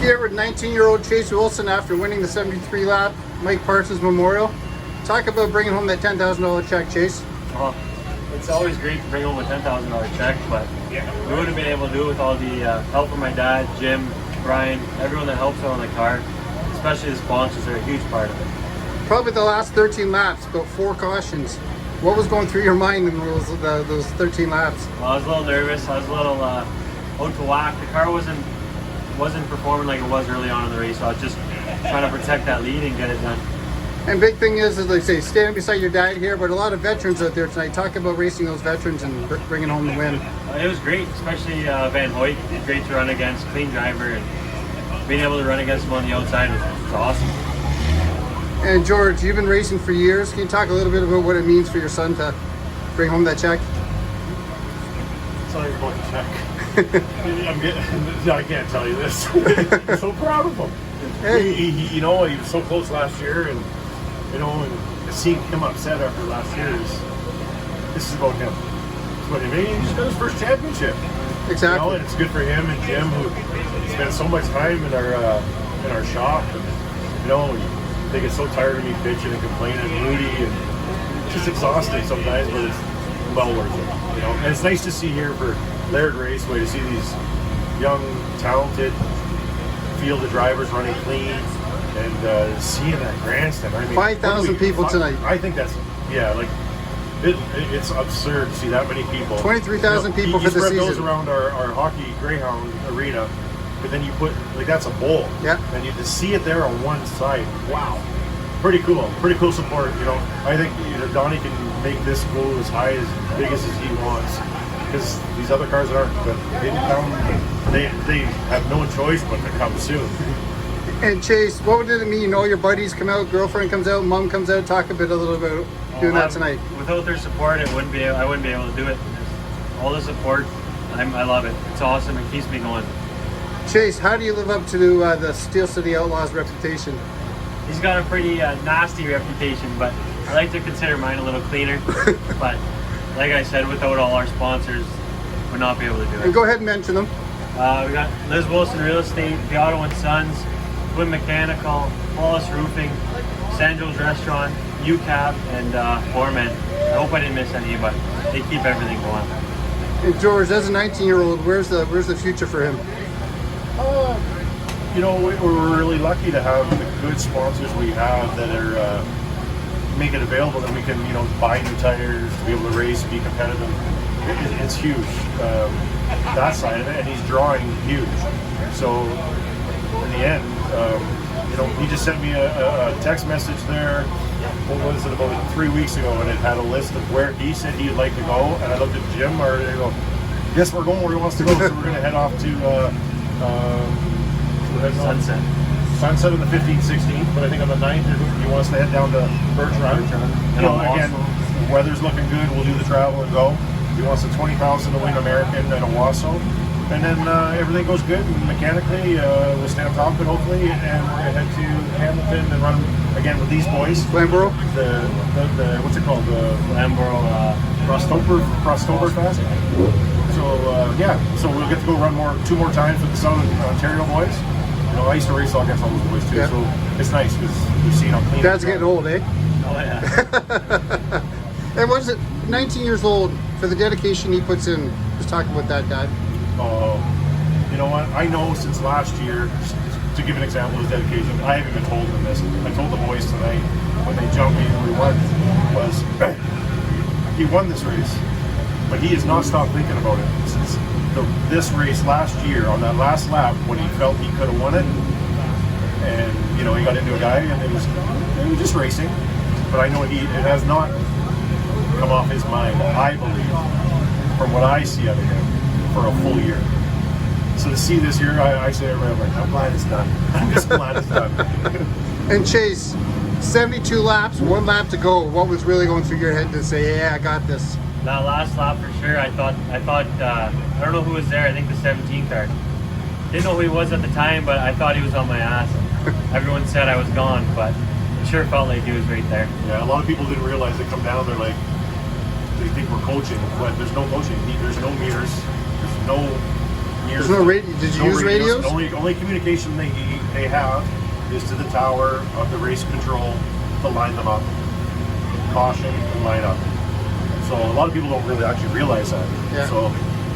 Here with 19-year-old Chase Wilson after winning the 73-lap Mike Parsons Memorial. Talk about bringing home that $10,000 check, Chase. Well, it's always great to bring home a $10,000 check, but we wouldn't have been able to do it with all the help from my dad, Jim, Brian, everyone that helps out on the car, especially the sponsors are a huge part of it. Probably the last 13 laps, about 4 cautions. What was going through your mind in those 13 laps? Well, I was a little nervous. I was a little out to whack. The car wasn't performing like it was early on in the race, so I was just trying to protect that lead and get it done. And big thing is, as they say, standing beside your dad here, but a lot of veterans out there tonight. Talk about racing those veterans and bringing home the win. It was great, especially Van Hoyt. Great to run against, clean driver, and being able to run against him on the outside was awesome. And George, you've been racing for years. Can you talk a little bit about what it means for your son to bring home that check? It's not even about the check. I can't tell you this. I'm so proud of him. Hey. He was so close last year, and and seeing him upset after last year this is about him. It's about him. He just got his first championship. Exactly. And it's good for him and Jim, who spent so much time in our shop. And, they get so tired of me bitching and complaining and Rudy, and it's just exhausting sometimes, but it's well worth it. And it's nice to see here for Laird Raceway to see these young, talented field of drivers running clean and seeing that grandstand. I mean, 5,000 people tonight. I think that's it's absurd to see that many people. 23,000 people for the season. You spread those around our hockey Greyhound arena, but then you put that's a bowl. Yeah. And you just see it there on one side. Wow. Pretty cool support. I think Donnie can make this go as high as big as he wants, because these other cars aren't. But they have no choice but to come soon. And Chase, what did it mean? Your buddies come out, girlfriend comes out, mom comes out. Talk a little about doing that tonight. Without their support, I wouldn't be able to do it. All the support, I love it. It's awesome. It keeps me going. Chase, how do you live up to the Steel City Outlaws reputation? He's got a pretty nasty reputation, but I like to consider mine a little cleaner. But like I said, without all our sponsors, would not be able to do it. And go ahead and mention them. We got Liz Wilson Real Estate, Beato and Sons, Twin Mechanical, Wallace Roofing, Sanjo's Restaurant, UCAP, and Foreman. I hope I didn't miss any, but they keep everything going. And George, as a 19-year-old, where's the future for him? We're really lucky to have the good sponsors we have that are make it available that we can, buy new tires, to be able to race, be competitive. It's huge, that side of it, and he's drawing huge. So in the end, he just sent me a text message there. What was it, about 3 weeks ago, and it had a list of where he said he'd like to go, and I looked at Jim, or they go, yes, we're going where he wants to go, so we're going to head off to Sunset on the 15th, 16th, but I think on the 9th he wants to head down to Birch Run. Again, weather's looking good, we'll do the travel and go. He wants the 20,000 to win American and Owasso. And then everything goes good, and mechanically we'll stay on top of it hopefully, and we're going to head to Hamilton and run again with these boys. Flamborough? The what's it called? The Flamborough Crossover Fest. So so we'll get to go run 2 more times with the Southern Ontario boys. I used to race all against all those boys too, so it's nice because you see how clean. Dad's getting old, eh? Oh yeah. And what is it? 19 years old, for the dedication he puts in. Just talk about that, Dad. You know what? I know since last year, to give an example of his dedication, I haven't been told him this. I told the boys tonight when they jumped me and we won, was he won this race, but he has not stopped thinking about it since this race last year on that last lap when he felt he could have won it, and he got into a guy and it was just racing, but I know it has not come off his mind, I believe, from what I see out of him, for a full year. So to see this year, I say I'm glad it's done. I'm just glad it's done. And Chase, 72 laps, 1 lap to go. What was really going through your head to say, yeah, I got this? That last lap for sure, I thought I don't know who was there. I think the 17 car. Didn't know who he was at the time, but I thought he was on my ass. Everyone said I was gone, but it sure felt like he was right there. Yeah, a lot of people didn't realize they come down, they're like, they think we're coaching, but there's no coaching. There's no mirrors. There's no years. There's no radio. Did you use radios? The only communication they have is to the tower of the race control to line them up. Caution and line up. So a lot of people don't really actually realize that. Yeah. So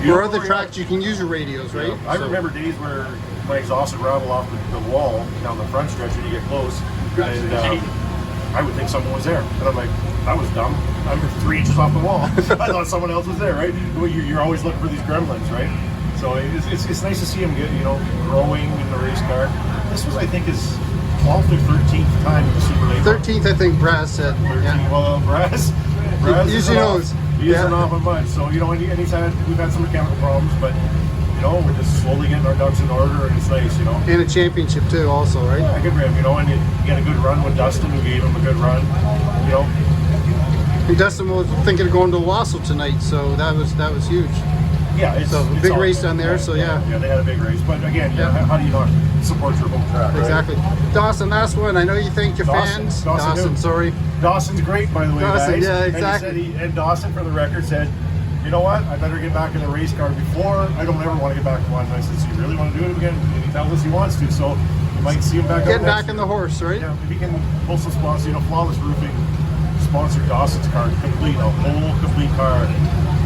For other tracks, you can use your radios, right? I remember days where my exhaust would rattle off the wall down the front stretch when you get close, and I would think someone was there, and I'm like, that was dumb. I'm 3 inches off the wall. I thought someone else was there, right? Well, you're always looking for these gremlins, right? So it's nice to see him get growing in the race car. This was, I think, his 12th or 13th time in the Super Late. 13th, I think Brass said. 13th. Yeah. Well, Brass usually knows. He isn't off a bunch. So and we've had some mechanical problems, but we're just slowly getting our ducks in order, and it's nice, And a championship too, also, right? Yeah, good for him, and you get a good run with Dustin, who gave him a good run, And Dustin was thinking of going to Wassel tonight, so that was huge. Yeah, it's a big race down there, so yeah. Yeah, they had a big race, but again, how do you not support your home track? Exactly. Right? Dawson, last one. I know you thank your fans. Dawson, sorry. Dawson's great, by the way, Dawson, guys. yeah, exactly. And Dawson, for the record, said, you know what? I better get back in the race car before. I don't ever want to get back to one. And I said, so you really want to do it again? And he tells us he wants to, so you might see him back. Getting back in the horse, right? Yeah, if he can pull some sponsor, Flawless Roofing sponsored Dawson's car, a whole complete car.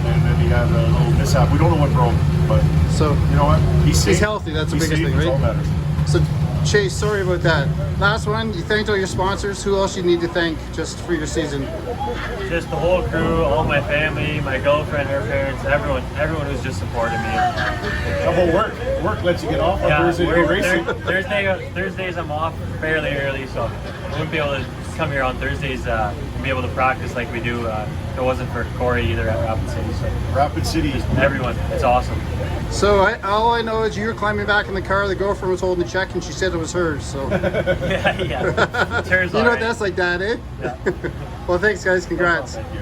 And then he had a little mishap. We don't know what broke, but so you know what? He's healthy. That's the biggest thing, right? All matters. So Chase, sorry about that. Last one. You thanked all your sponsors. Who else you need to thank just for your season? Just the whole crew, all my family, my girlfriend, her parents, everyone who's just supported me. How about work lets you get off on Thursday racing. Thursdays I'm off fairly early, so I wouldn't be able to come here on Thursdays and be able to practice like we do if it wasn't for Corey either at Rapid City. So Rapid City. Everyone, it's awesome. So all I know is you were climbing back in the car, the girlfriend was holding the check and she said it was hers, so. yeah. It's hers, you know what that's like that, eh? Yeah. Well, thanks guys, congrats. Thank you.